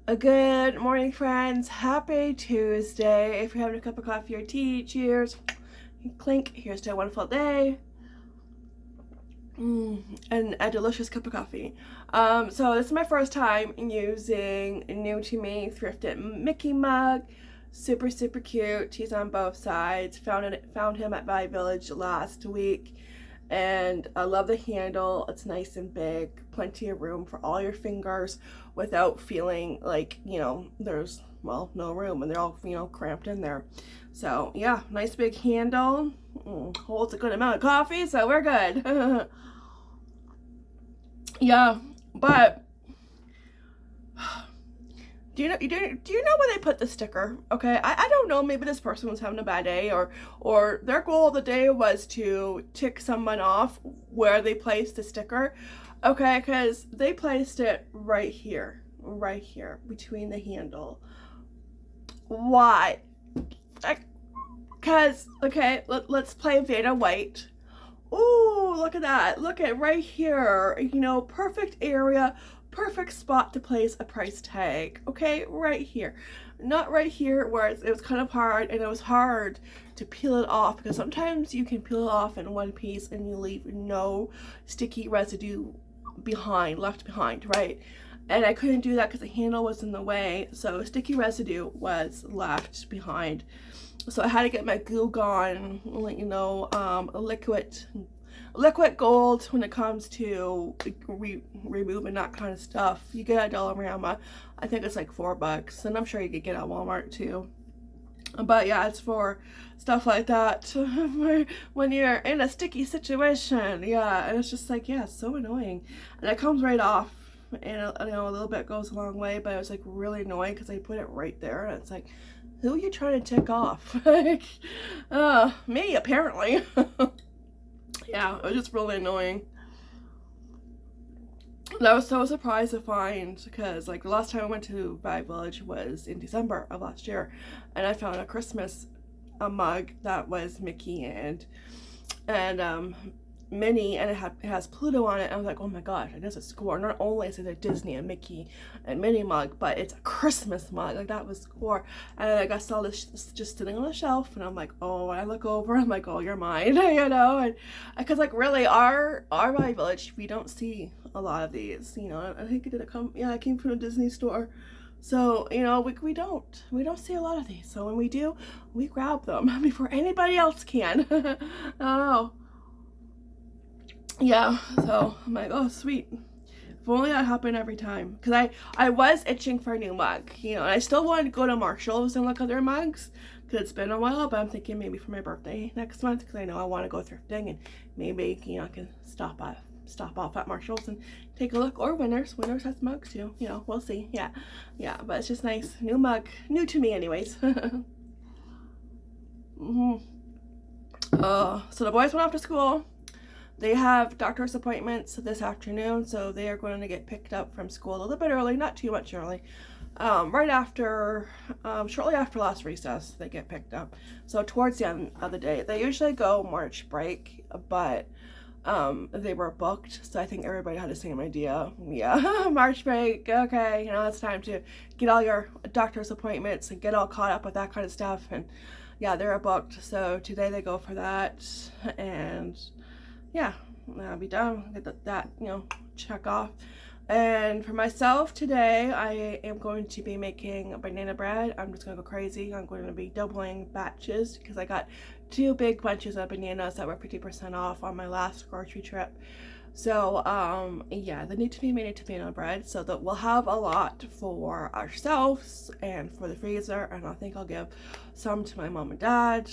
A good morning, friends. Happy Tuesday. If you're having a cup of coffee or tea, cheers. Clink. Here's to a wonderful day. And a delicious cup of coffee. So this is my first time using new to me thrifted Mickey mug. Super cute. He's on both sides. Found him at Value Village last week. And I love the handle. It's nice and big, plenty of room for all your fingers without feeling like, there's, well, no room and they're all, cramped in there. So yeah, nice big handle. Holds a good amount of coffee, so we're good. Yeah, but do you know where they put the sticker? Okay, I don't know, maybe this person was having a bad day, or their goal of the day was to tick someone off where they placed the sticker. Okay, because they placed it right here between the handle. Why? Because okay, let's play Veda White. Oh, look at that. Look at right here. Perfect area, perfect spot to place a price tag. Okay, right here. Not right here where it was kind of hard, and it was hard to peel it off, because sometimes you can peel it off in one piece and you leave no sticky residue left behind, right? And I couldn't do that because the handle was in the way, so sticky residue was left behind. So I had to get my Goo Gone, liquid gold when it comes to removing that kind of stuff. You get at Dollarama, I think it's like $4, and I'm sure you could get at Walmart too. But yeah, it's for stuff like that when you're in a sticky situation. Yeah, and it's just like, yeah, so annoying, and it comes right off. And a little bit goes a long way, but it was like really annoying because I put it right there, and it's like, who are you trying to tick off? Like, me apparently. Yeah, it was just really annoying. And I was so surprised to find, because like the last time I went to Value Village was in December of last year, and I found a Christmas mug that was Mickey and Minnie, and it has Pluto on it. And I was like, oh my gosh, it does a score. Not only is it a Disney and Mickey and Minnie mug, but it's a Christmas mug. Like, that was score. And I got saw this just sitting on the shelf, and I'm like, oh, and I look over, I'm like, oh, you're mine. And because like really our Value Village, we don't see a lot of these. I think it came from a Disney store. So, we don't see a lot of these. So when we do, we grab them before anybody else can. I don't know. Yeah, so I'm like, oh, sweet. If only that happened every time. Because I was itching for a new mug, and I still wanted to go to Marshall's and look at their mugs, because it's been a while, but I'm thinking maybe for my birthday next month, because I know I want to go thrifting, and maybe, I can stop off at Marshall's and take a look, or Winners. Winners has mugs too, we'll see. Yeah, but it's just nice. New mug. New to me anyways. So the boys went off to school. They have doctor's appointments this afternoon, so they are going to get picked up from school a little bit early, not too much early. Right after, shortly after last recess, they get picked up. So towards the end of the day, they usually go March break, but they were booked, so I think everybody had the same idea. Yeah, March break, okay, it's time to get all your doctor's appointments and get all caught up with that kind of stuff. And yeah, they're booked, so today they go for that, and yeah, I'll be done, get that, check off. And for myself today, I am going to be making banana bread. I'm just going to go crazy. I'm going to be doubling batches, because I got 2 big bunches of bananas that were 50% off on my last grocery trip. So, yeah, they need to be made into banana bread, so that we'll have a lot for ourselves and for the freezer, and I think I'll give some to my mom and dad,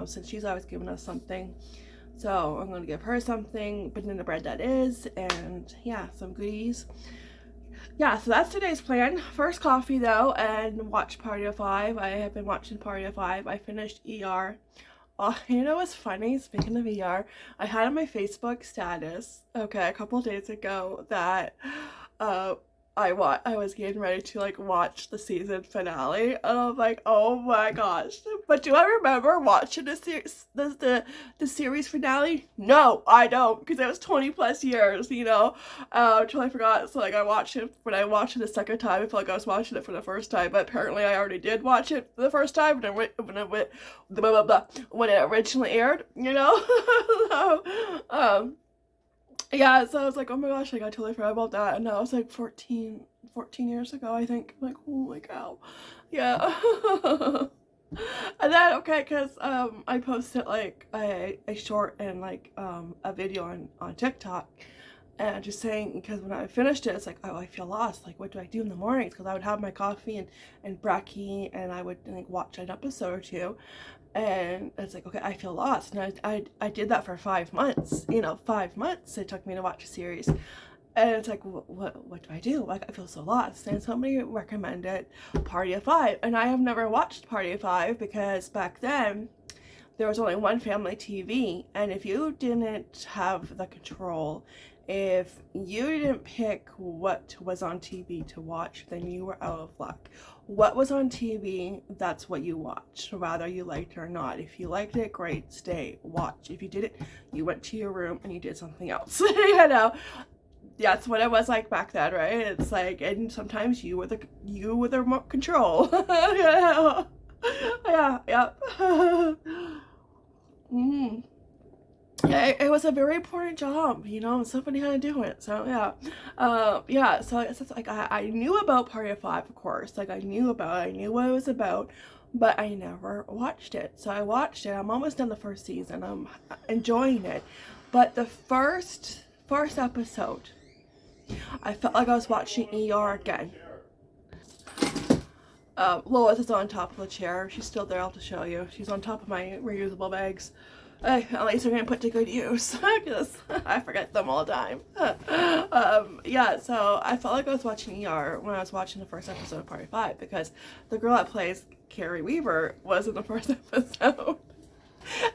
since she's always giving us something. So I'm going to give her something, banana bread that is, and yeah, some goodies. Yeah, so that's today's plan. First coffee though, and watch Party of 5. I have been watching Party of 5. I finished ER. Oh, what's funny? Speaking of ER, I had on my Facebook status, okay, a couple days ago that I was getting ready to like watch the season finale, and I'm like, oh my gosh. But do I remember watching the series finale? No, I don't, because it was 20 plus years, you know. Totally forgot. So like I watched it, when I watched it the second time, I felt like I was watching it for the first time, but apparently I already did watch it for the first time when it originally aired, you know. So, yeah, so I was like, oh my gosh, like I totally forgot about that. And that was like 14 years ago, I think. I'm like, holy cow. Yeah. And then, okay, because I posted like a short and like a video on TikTok. And just saying, because when I finished it, it's like, oh, I feel lost. Like, what do I do in the mornings? Because I would have my coffee and brekkie, and I would like watch an episode or two. And it's like, okay, I feel lost. And I did that for 5 months, you know, 5 months it took me to watch a series. And it's like, what do I do? Like, I feel so lost. And somebody recommended Party of Five. And I have never watched Party of Five because back then there was only one family TV. And if you didn't have the control, if you didn't pick what was on TV to watch, then you were out of luck. What was on TV, that's what you watched, whether you liked it or not. If you liked it, great, stay, watch. If you didn't, you went to your room and you did something else. You know, that's what it was like back then, right? It's like, and sometimes you were the remote control. Yeah, yeah. Mm. Yeah, it was a very important job, you know, and somebody had to do it. So yeah, yeah. So it's like I knew about Party of Five, of course. Like I knew what it was about, but I never watched it. So I watched it. I'm almost done the first season. I'm enjoying it, but the first episode, I felt like I was watching ER again. Lois is on top of the chair. She's still there. I'll have to show you. She's on top of my reusable bags. At least they're gonna put to good use because I forget them all the time. Yeah, so I felt like I was watching ER when I was watching the first episode of Party 5 because the girl that plays Carrie Weaver was in the first episode.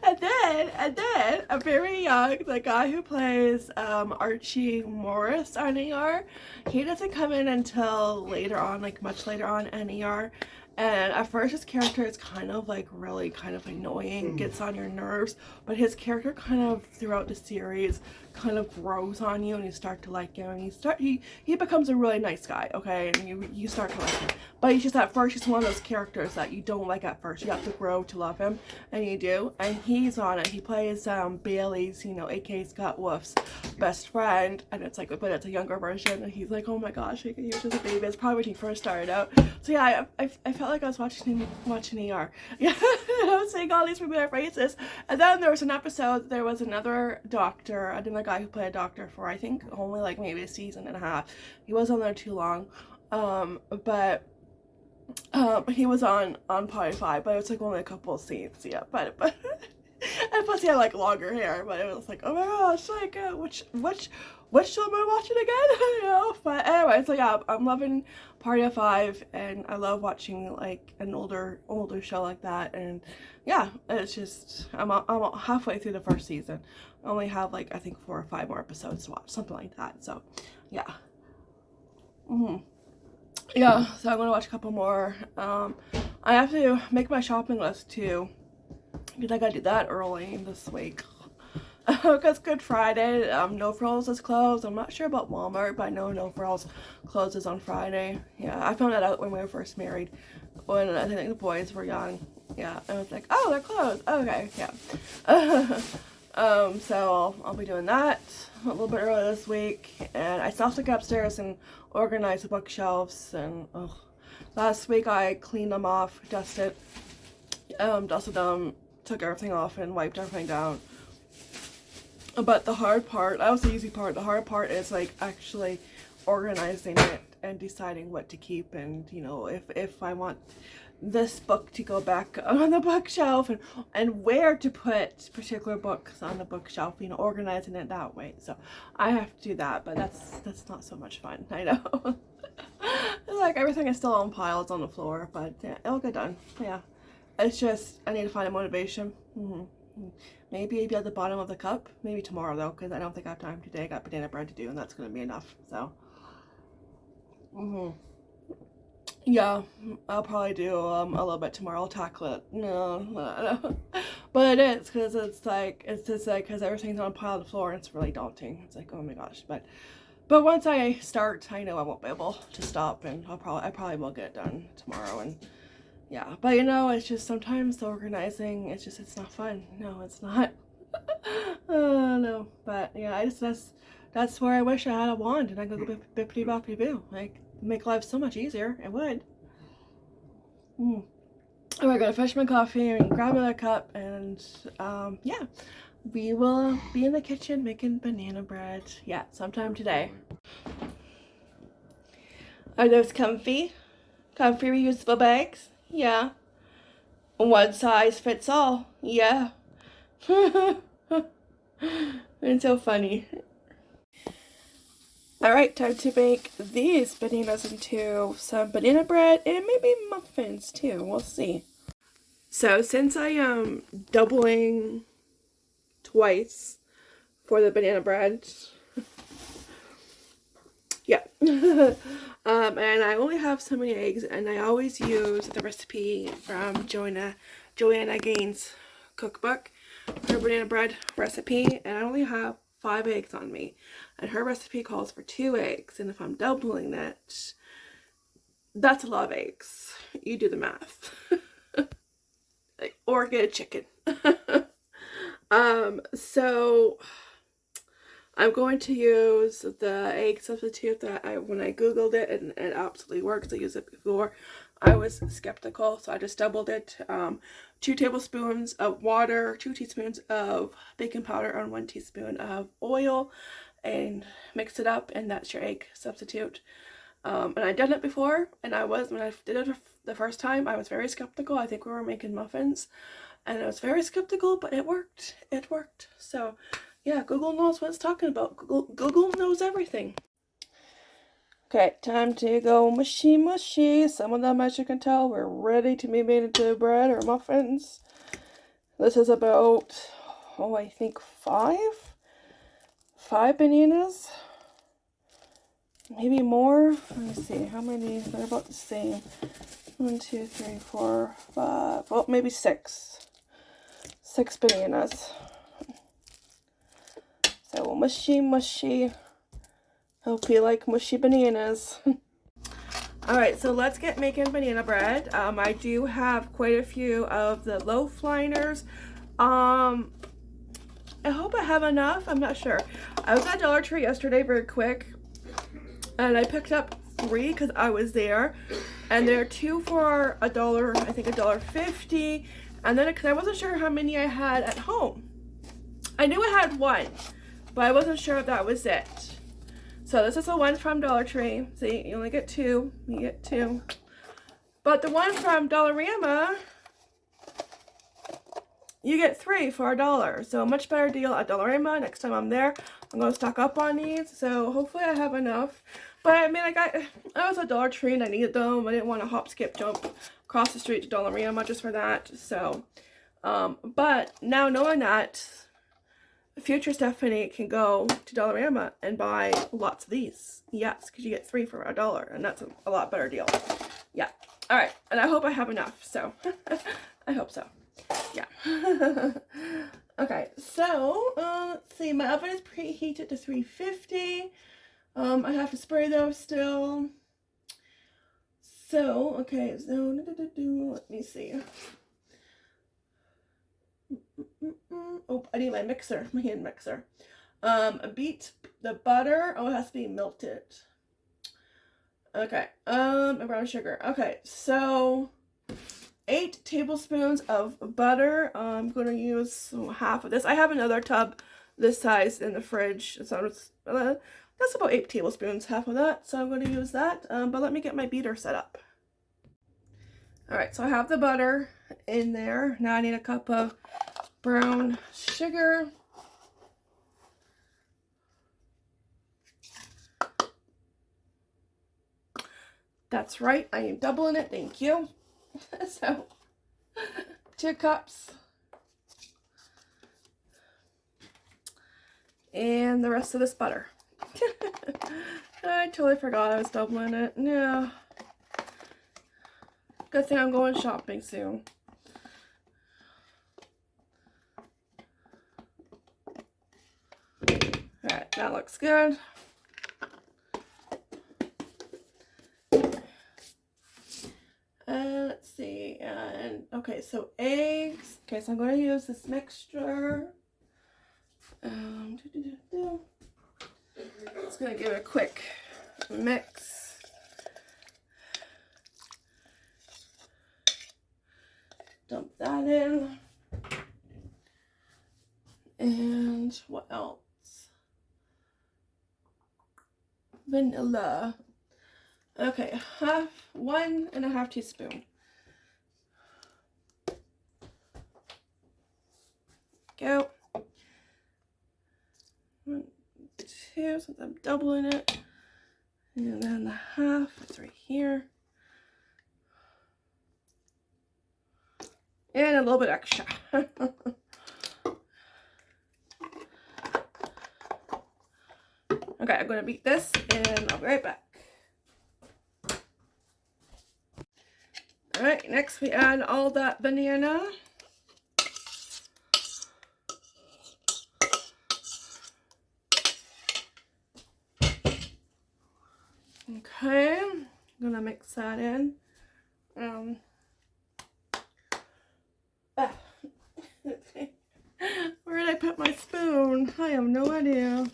And then a very young, the guy who plays Archie Morris on ER, he doesn't come in until later on, like much later on in ER. And at first his character is kind of like really kind of annoying, gets on your nerves, but his character kind of throughout the series kind of grows on you and you start to like him, and he becomes a really nice guy, okay, and you start to like him. But he's just, at first he's one of those characters that you don't like at first. You have to grow to love him, and you do. And he's on it. He plays Bailey's, you know, aka Scott Wolf's best friend, and it's like, but it's a younger version, and he's like, oh my gosh, he was just a baby. It's probably when he first started out. So yeah, I felt like I was watching ER. Yeah, I was saying all these familiar phrases. And then there was an episode, there was another doctor, another guy who played a doctor for, I think, only like maybe a season and a half. He wasn't there too long. But he was on Party 5, but it was like only a couple of scenes, yeah, but and plus he had like longer hair, but it was like, oh my gosh, like which show am I watching again? You know, but anyway, so yeah, I'm loving Party of 5, and I love watching like an older show like that. And yeah, it's just, I'm halfway through the first season. I only have like, I think 4 or 5 more episodes to watch, something like that. So yeah. Yeah, so I'm gonna watch a couple more. I have to make my shopping list too, because I gotta do that early this week. Because Good Friday, No Frills is closed. I'm not sure about Walmart, but I know No Frills closes on Friday. Yeah, I found that out when we were first married, when I think the boys were young. Yeah, I was like, oh, they're closed. Okay, yeah. So I'll be doing that a little bit early this week, and I still have to go upstairs and organize the bookshelves. And last week I cleaned them off, dusted them, took everything off, and wiped everything down. But the hard part, that was the easy part. The hard part is like actually organizing it and deciding what to keep, and you know, if I want this book to go back on the bookshelf, and where to put particular books on the bookshelf, you know, organizing it that way. So I have to do that, but that's not so much fun, I know. Like everything is still on piles on the floor, but yeah, it'll get done. Yeah, it's just I need to find a motivation. Maybe at the bottom of the cup. Maybe tomorrow though, because I don't think I have time today. I got banana bread to do, and that's gonna be enough. So Yeah, I'll probably do a little bit tomorrow. I'll tackle it. No. But it is, because it's just like, because everything's on a pile on the floor and it's really daunting. It's like, oh my gosh. But once I start, I know I won't be able to stop, and I probably will get it done tomorrow. And yeah, but you know, it's just sometimes the organizing, it's not fun. No, it's not. Oh no, but yeah, that's where I wish I had a wand and I could go bippity boppity boo. Like, make life so much easier. It would. Oh, I gotta finish my coffee and grab another cup, and yeah, we will be in the kitchen making banana bread. Yeah, sometime today. Are those comfy? Comfy reusable bags? Yeah. One size fits all. Yeah. It's so funny. Alright, time to make these bananas into some banana bread and maybe muffins too. We'll see. So since I am doubling twice for the banana bread, yeah, and I only have so many eggs, and I always use the recipe from Joanna Gaines' cookbook, her banana bread recipe, and I only have 5 eggs on me, and her recipe calls for 2 eggs, and if I'm doubling that, that's a lot of eggs. You do the math. Or get a chicken. So I'm going to use the egg substitute that when I googled it, and it absolutely works. I used it before. I was skeptical, so I just doubled it. 2 tablespoons of water, 2 teaspoons of baking powder, and 1 teaspoon of oil, and mix it up, and that's your egg substitute. And I'd done it before, and when I did it the first time, I was very skeptical. I think we were making muffins, and I was very skeptical, but it worked. It worked. So yeah, Google knows what it's talking about. Google knows everything. Okay, time to go mushy mushy. Some of them, as you can tell, were ready to be made into bread or muffins. This is about, I think 5 bananas. Maybe more. Let me see, how many? They're about the same. 1, 2, 3, 4, 5. Well, maybe 6. 6 bananas. So mushy mushy. Hope you like mushy bananas. Alright, so let's get making banana bread. I do have quite a few of the loaf liners. I hope I have enough. I'm not sure. I was at Dollar Tree yesterday very quick, and I picked up 3 because I was there, and there are 2 for $1, I think $1.50, and then because I wasn't sure how many I had at home. I knew I had 1, but I wasn't sure if that was it. So this is the one from Dollar Tree. See, you only get 2. You get 2. But the one from Dollarama, you get 3 for $1. So a much better deal at Dollarama. Next time I'm there, I'm going to stock up on these. So hopefully I have enough. But I mean, I was at Dollar Tree and I needed them. I didn't want to hop, skip, jump across the street to Dollarama just for that. So, but now knowing that, future Stephanie can go to Dollarama and buy lots of these. Yes, because you get 3 for $1, and that's a lot better deal. Yeah. All right, and I hope I have enough. So I hope so. Yeah. Okay. So let's see. My oven is preheated to 350. I have to spray those still. So okay. So let me see. Oh, I need my mixer, my hand mixer. Beat the butter. Oh, it has to be melted. Okay. Brown sugar. Okay, so 8 tablespoons of butter. I'm going to use half of this. I have another tub this size in the fridge, so that's about 8 tablespoons, half of that. So I'm going to use that. But let me get my beater set up. All right, so I have the butter in there. Now I need a cup of brown sugar. That's right, I am doubling it, thank you. So 2 cups, and the rest of this butter. I totally forgot I was doubling it. Yeah. Good thing I'm going shopping soon. Alright, that looks good. Let's see, and okay, so eggs. Okay, so I'm going to use this mixture. Just going to give it a quick mix. Dump that in. And what else? Vanilla. Okay, 1.5 teaspoons. Go. 1, 2, since I'm doubling it. And then the half is right here. And a little bit extra. Okay, I'm going to beat this and I'll be right back. Alright, next we add all that banana. Okay, I'm going to mix that in. Where did I put my spoon? I have no idea.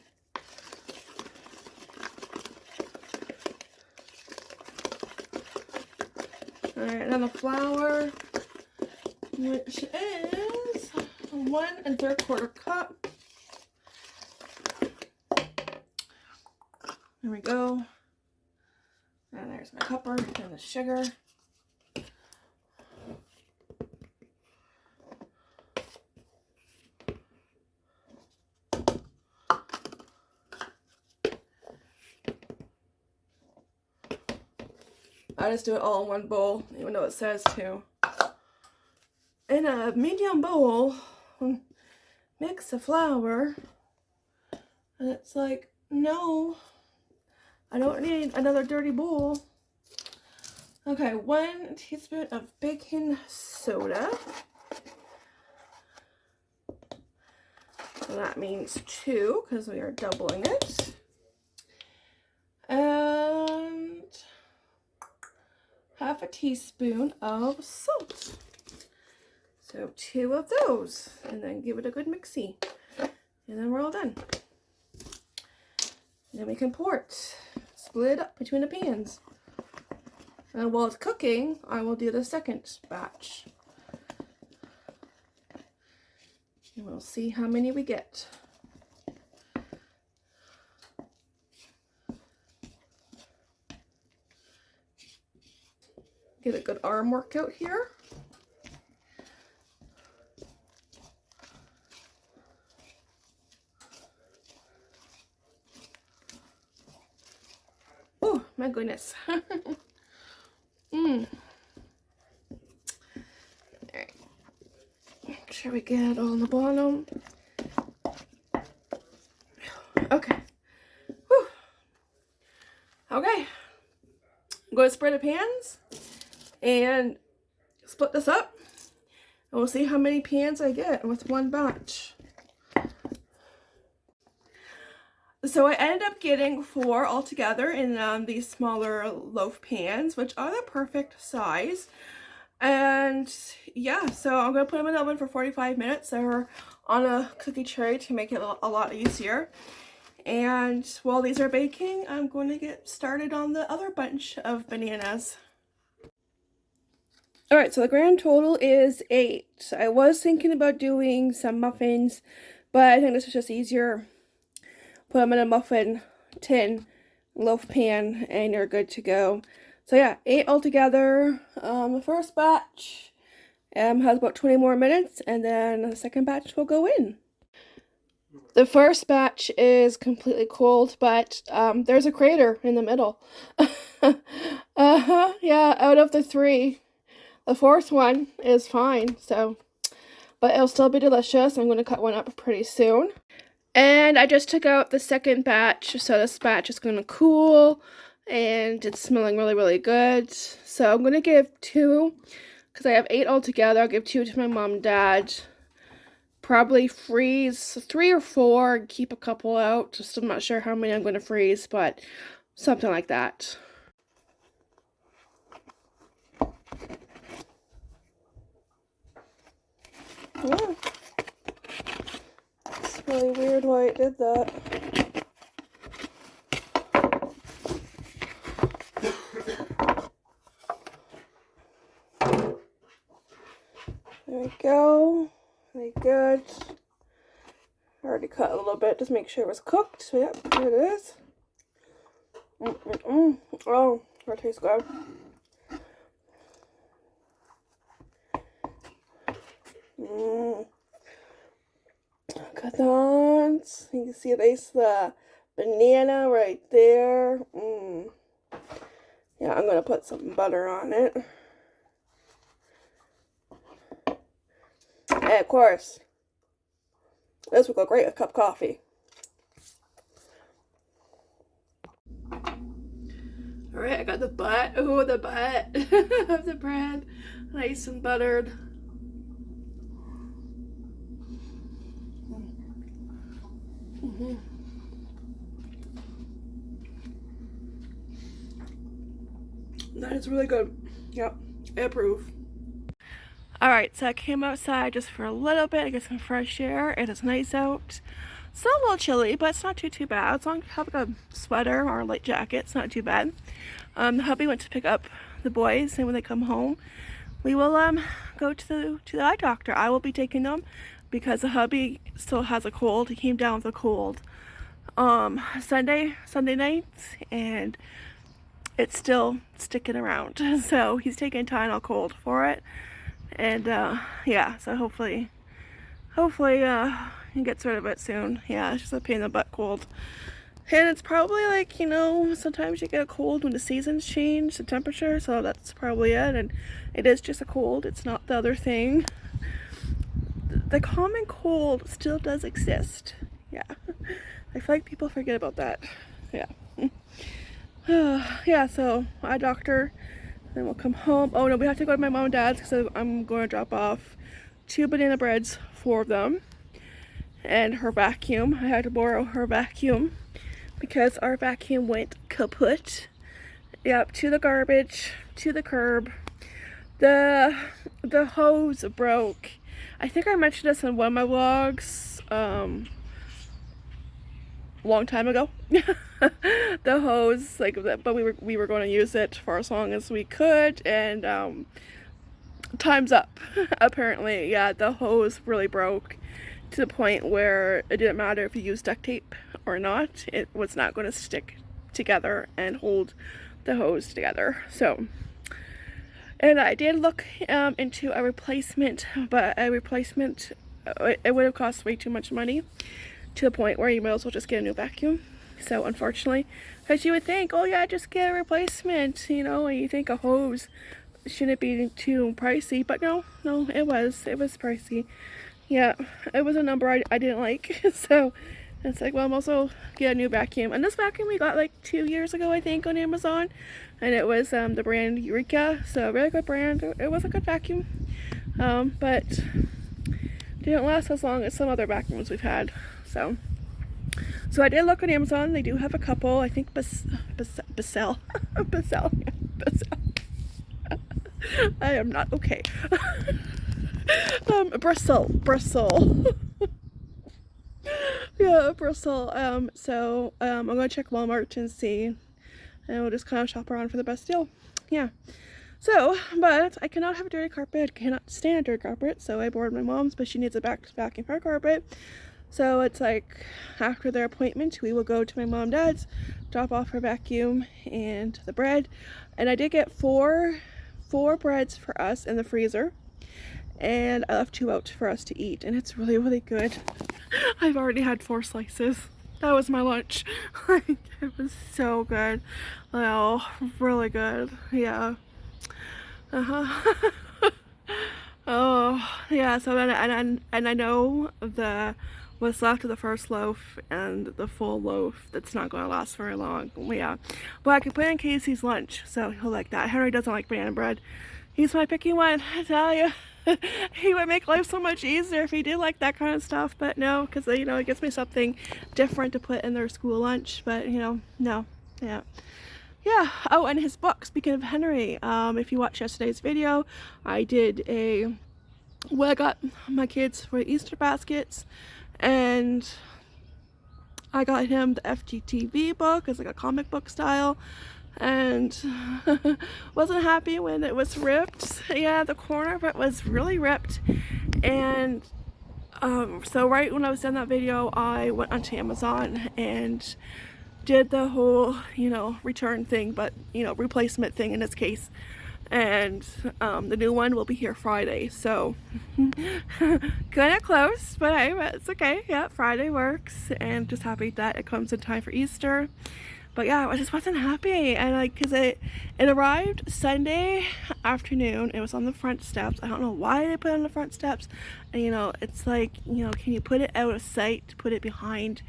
Alright, then the flour, which is 1 3/4 cup. There we go. And there's my cupper and the sugar. I just do it all in one bowl, even though it says to. In a medium bowl, mix the flour, and it's like, no, I don't need another dirty bowl. Okay, 1 teaspoon of baking soda. So that means 2, because we are doubling it. And 1/2 teaspoon of salt. So 2 of those, and then give it a good mixy, and then we're all done. And then we can pour it, split it up between the pans. And while it's cooking, I will do the second batch. And we'll see how many we get. Get a good arm workout here. Oh my goodness. Alright. Make sure we get it all on the bottom. Okay. Whew. Okay. I'm going to spray the pans and split this up, and we'll see how many pans I get with one batch. So I ended up getting 4 altogether in these smaller loaf pans, which are the perfect size. And yeah, so I'm going to put them in the oven for 45 minutes. They're on a cookie tray to make it a lot easier. And while these are baking, I'm going to get started on the other bunch of bananas. Alright, so the grand total is 8. I was thinking about doing some muffins, but I think this is just easier. Put them in a muffin tin, loaf pan, and you're good to go. So yeah, 8 altogether. The first batch has about 20 more minutes, and then the second batch will go in. The first batch is completely cold, but there's a crater in the middle. Yeah, out of the 3. The 4th one is fine, so, but it'll still be delicious. I'm going to cut one up pretty soon. And I just took out the second batch, so this batch is going to cool, and it's smelling really, really good. So I'm going to give 2, because I have 8 altogether. I'll give 2 to my mom and dad. Probably freeze 3 or 4, and keep a couple out. Just I'm not sure how many I'm going to freeze, but something like that. Yeah. It's really weird why it did that. There we go. Very good. I already cut a little bit, just make sure it was cooked. Yep, there it is. Oh, that tastes good. Look at that. You can see the banana right there. Yeah, I'm gonna put some butter on it. And of course, this would go great with a cup of coffee. Alright, I got the butt. Oh, the butt of the bread. Nice and buttered. That is really good. Yep, I approve. Alright, so I came outside just for a little bit to get some fresh air. It is nice out. Still a little chilly, but it's not too bad. As long as you have like a sweater or a light jacket, it's not too bad. The hubby went to pick up the boys, and when they come home, we will go to the eye doctor. I will be taking them because the hubby still has a cold. He came down with a cold Sunday night, and it's still sticking around. So he's taking Tylenol cold for it, and yeah. So hopefully he gets rid of it soon. Yeah, it's just a pain in the butt cold. And it's probably like, you know, sometimes you get a cold when the seasons change, the temperature, so that's probably it. And it is just a cold, it's not the other thing. The common cold still does exist. Yeah. I feel like people forget about that. Yeah. Yeah, so eye doctor, then we'll come home. Oh no, we have to go to my mom and dad's because I'm going to drop off 2 banana breads, 4 of them, and her vacuum. I had to borrow her vacuum because our vacuum went kaput. Yep, to the garbage, to the curb. The hose broke. I think I mentioned this in one of my vlogs long time ago. The hose, like, but we were going to use it for as long as we could, and time's up. Apparently, yeah, the hose really broke to the point where it didn't matter if you used duct tape or not, it was not going to stick together and hold the hose together. So, and I did look into a replacement, but a replacement, it would have cost way too much money, to the point where you might as well just get a new vacuum. So unfortunately, because you would think, oh yeah, just get a replacement, you know, and you think a hose shouldn't be too pricey, but no, it was pricey. Yeah, it was a number I didn't like. So it's like, well, I'm also get a new vacuum. And this vacuum we got like 2 years ago, I think, on Amazon, and it was the brand Eureka, so a really good brand. It was a good vacuum, but didn't last as long as some other vacuums we've had. So I did look on Amazon. They do have a couple. I think Basel. I am not okay. Bristol. Yeah, Bristol. So I'm gonna check Walmart and see, and we'll just kind of shop around for the best deal. Yeah. So, but I cannot have a dirty carpet. I cannot stand a dirty carpet. So I borrowed my mom's, but she needs a vacuum her carpet. So it's like after their appointment, we will go to my mom and dad's, drop off her vacuum and the bread. And I did get four breads for us in the freezer, and I left 2 out for us to eat, and it's really, really good. I've already had 4 slices. That was my lunch. Like, it was so good. Oh, really good. Yeah. Oh, yeah. So and I know the what's left of the first loaf and the full loaf that's not going to last very long. Yeah, but I can put in Casey's lunch, so he'll like that. Henry doesn't like banana bread. He's my picky one, I tell you. He would make life so much easier if he did like that kind of stuff, but no, because you know, it gives me something different to put in their school lunch. But you know, no, yeah. Oh, and his book, speaking of Henry, if you watched yesterday's video, I did I got my kids for Easter baskets, and I got him the FGTV book. It's like a comic book style, and wasn't happy when it was ripped. Yeah, the corner of it was really ripped, and so right when I was done that video, I went onto Amazon and did the whole, you know, return thing, but you know, replacement thing in this case. And the new one will be here Friday, so kind of close, but hey, it's okay. Yeah, Friday works, and just happy that it comes in time for Easter. But yeah, I just wasn't happy, and like, because it arrived Sunday afternoon. It was on the front steps. I don't know why they put it on the front steps, and you know, it's like, you know, can you put it out of sight, put it behind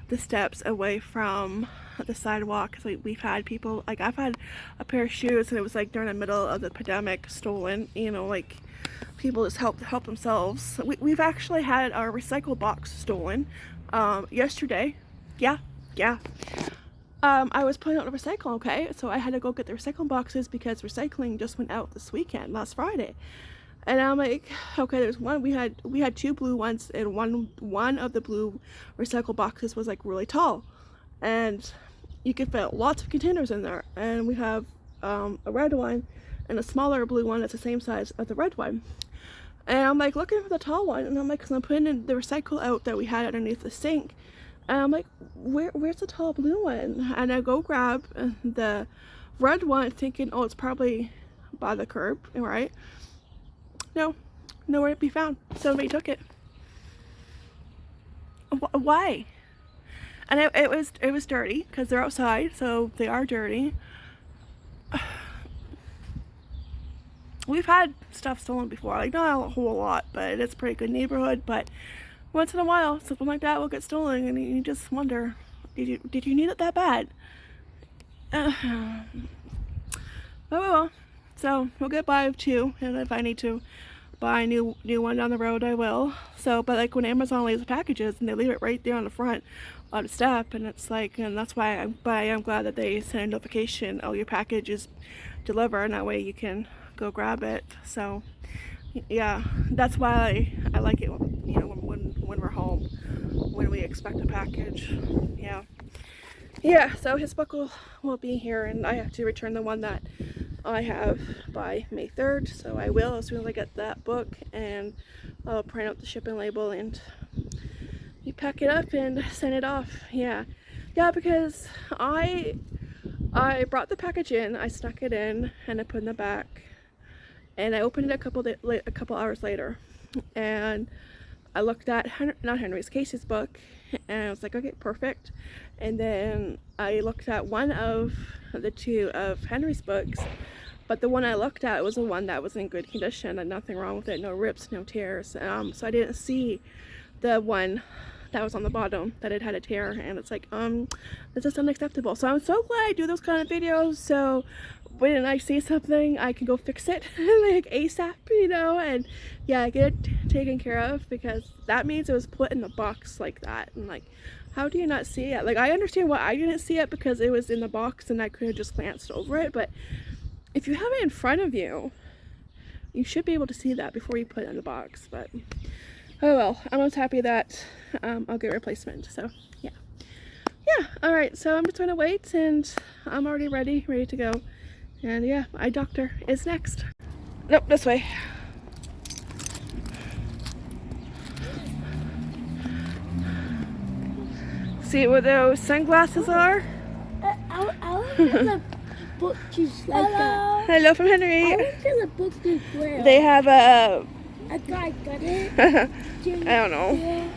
the steps away from the sidewalk? Because like, we've had people, like I've had a pair of shoes and it was like during the middle of the pandemic stolen, you know, like people just help themselves. We've actually had our recycle box stolen yesterday. Yeah. I was putting out the recycle, okay, so I had to go get the recycle boxes because recycling just went out this weekend, last Friday. And I'm like, okay, there's one, we had two blue ones, and one of the blue recycle boxes was like really tall, and you could fit lots of containers in there. And we have a red one and a smaller blue one that's the same size as the red one. And I'm like looking for the tall one, and I'm like, because I'm putting in the recycle out that we had underneath the sink, and I'm like, where's the tall blue one? And I go grab the red one thinking, oh, it's probably by the curb, right? No, nowhere to be found. Somebody took it. Why? And it was dirty because they're outside, so they are dirty. We've had stuff stolen before, like not a whole lot, but it's a pretty good neighborhood. But once in a while, something like that will get stolen, and you just wonder, did you need it that bad? Oh well. So we'll get by with two, and if I need to buy a new one down the road, I will. So, but like when Amazon leaves packages and they leave it right there on the front on the step, and it's like, and that's why I'm glad that they send a notification, oh, your package is delivered, and that way you can go grab it. So yeah, that's why I like it, you know, when we're home, when we expect a package. Yeah, so his book will be here, and I have to return the one that I have by May 3rd, so I will as soon as I get that book, and I'll print out the shipping label and you pack it up and send it off. Yeah, because I brought the package in, I stuck it in, and I put it in the back, and I opened it a couple hours later, and I looked at Casey's book, and I was like, okay, perfect. And then I looked at one of the two of Henry's books, but the one I looked at was the one that was in good condition and nothing wrong with it, no rips, no tears. So I didn't see the one that was on the bottom that it had a tear, and it's like, this is unacceptable. So I'm so glad I do those kind of videos, so when I see something I can go fix it like ASAP, you know, and yeah, get it taken care of, because that means it was put in the box like that. And like, how do you not see it? Like, I understand why I didn't see it, because it was in the box and I could have just glanced over it, but if you have it in front of you, you should be able to see that before you put it in the box. But oh well, I'm just happy that I'll get a replacement. So yeah, all right, so I'm just gonna wait, and I'm already ready to go. And yeah, eye doctor is next. Nope, this way. See what those sunglasses are? I want to book just like that. Hello from Henry. I want to book this well. They have a guy got it. I don't know.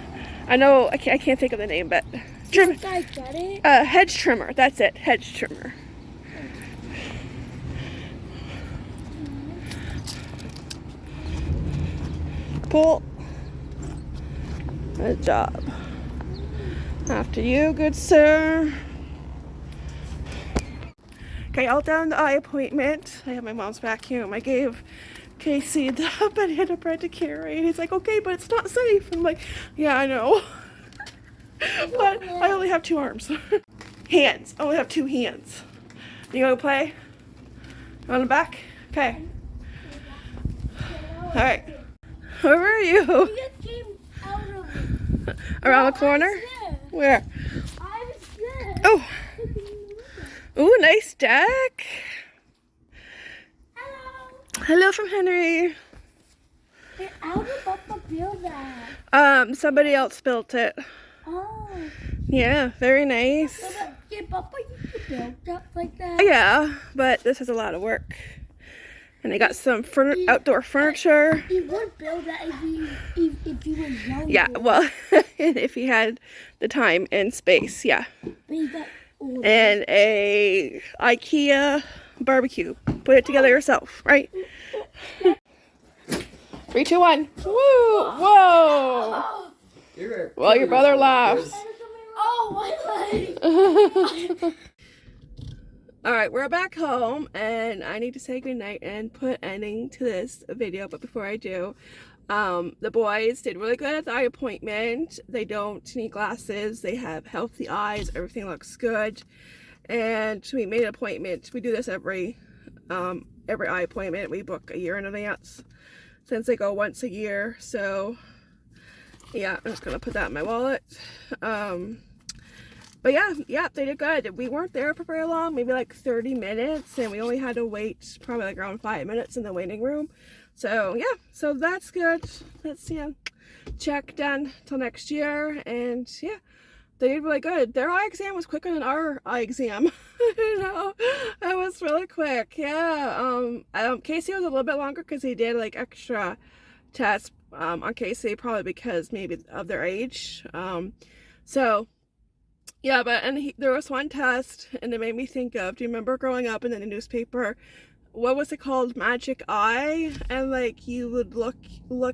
I know, I can't think of the name, but Guy got it. hedge trimmer. That's it, hedge trimmer. Pull. Good job. After you, good sir. Okay, all done the eye appointment. I have my mom's vacuum. I gave Casey the banana bread to carry. And he's like, okay, but it's not safe. I'm like, yeah, I know. But I only have 2 arms. Hands. I only have 2 hands. You gonna play? On the back? Okay. Alright. Where are you? You came out of it. Around the corner? Where? I was there. Oh. Ooh, nice deck. Hello. Hello from Henry. Hey, how did Papa build that? Somebody else built it. Oh. Yeah, very nice. Yeah, Papa used to build stuff like that. Yeah, but this is a lot of work. And they got some outdoor furniture. He would build that if he was younger. Yeah, well, if he had the time and space, yeah. But he got older. And a IKEA barbecue. Put it together yourself, right? 3, 2, 1. Woo! Whoa! Well, your brother laughs. Oh, my leg! Alright, we're back home, and I need to say goodnight and put ending to this video, but before I do, the boys did really good at the eye appointment. They don't need glasses, they have healthy eyes, everything looks good, and we made an appointment. We do this every eye appointment. We book a year in advance, since they go once a year, so yeah, I'm just gonna put that in my wallet. But yeah, they did good. We weren't there for very long, maybe like 30 minutes, and we only had to wait probably like around 5 minutes in the waiting room. So yeah, so that's good. That's, check done till next year, and yeah, they did really good. Their eye exam was quicker than our eye exam. You know, it was really quick. Yeah, Casey was a little bit longer because he did like extra tests on Casey, probably because maybe of their age. So yeah, but there was one test, and it made me think of, do you remember growing up in the newspaper, what was it called, Magic Eye? And like you would look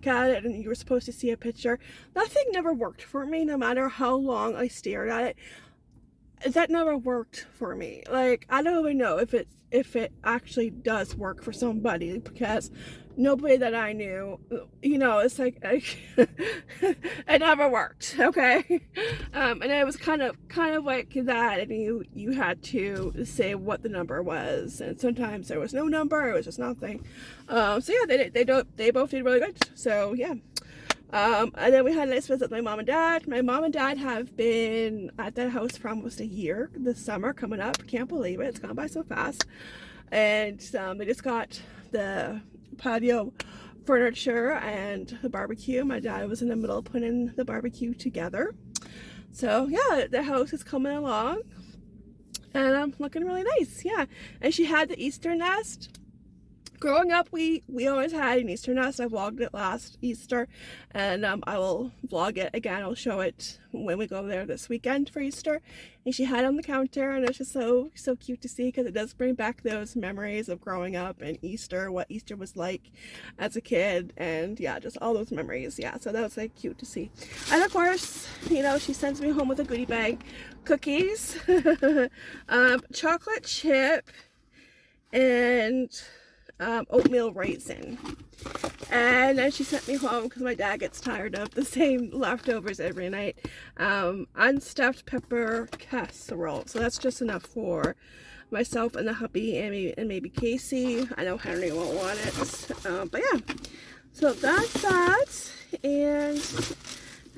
at it and you were supposed to see a picture. That thing never worked for me, no matter how long I stared at it. That never worked for me. Like, I don't even know if it actually does work for somebody, because nobody that I knew, it's like it never worked. Okay, and it was kind of like that, and you had to say what the number was, and sometimes there was no number, it was just nothing. So yeah, they both did really good. So yeah. And then we had a nice visit with my mom and dad. My mom and dad have been at that house for almost a year this summer coming up. Can't believe it. It's gone by so fast. And they just got the patio furniture and the barbecue. My dad was in the middle of putting the barbecue together. So yeah, the house is coming along, and looking really nice. Yeah, and she had the Easter nest. Growing up, we always had an Easter nest. I vlogged it last Easter, and I will vlog it again. I'll show it when we go there this weekend for Easter. And she had it on the counter, and it's just so cute to see, because it does bring back those memories of growing up and Easter, what Easter was like as a kid, and yeah, just all those memories. Yeah, so that was like cute to see. And of course, she sends me home with a goodie bag, cookies, chocolate chip, and oatmeal raisin. And then she sent me home, because my dad gets tired of the same leftovers every night, unstuffed pepper casserole. So that's just enough for myself and the hubby, and maybe Casey. I know Henry won't want it, but yeah, so that's that. And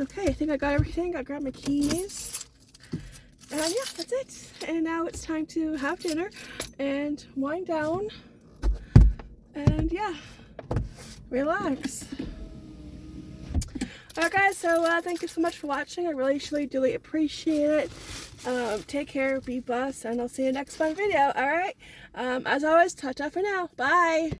okay, I think I got everything. I grabbed my keys, and yeah, that's it. And now it's time to have dinner and wind down, and yeah, relax. Alright guys, so thank you so much for watching. I really truly appreciate it. Take care, be blessed, and I'll see you next fun video. Alright, as always, ta-ta for now. Bye.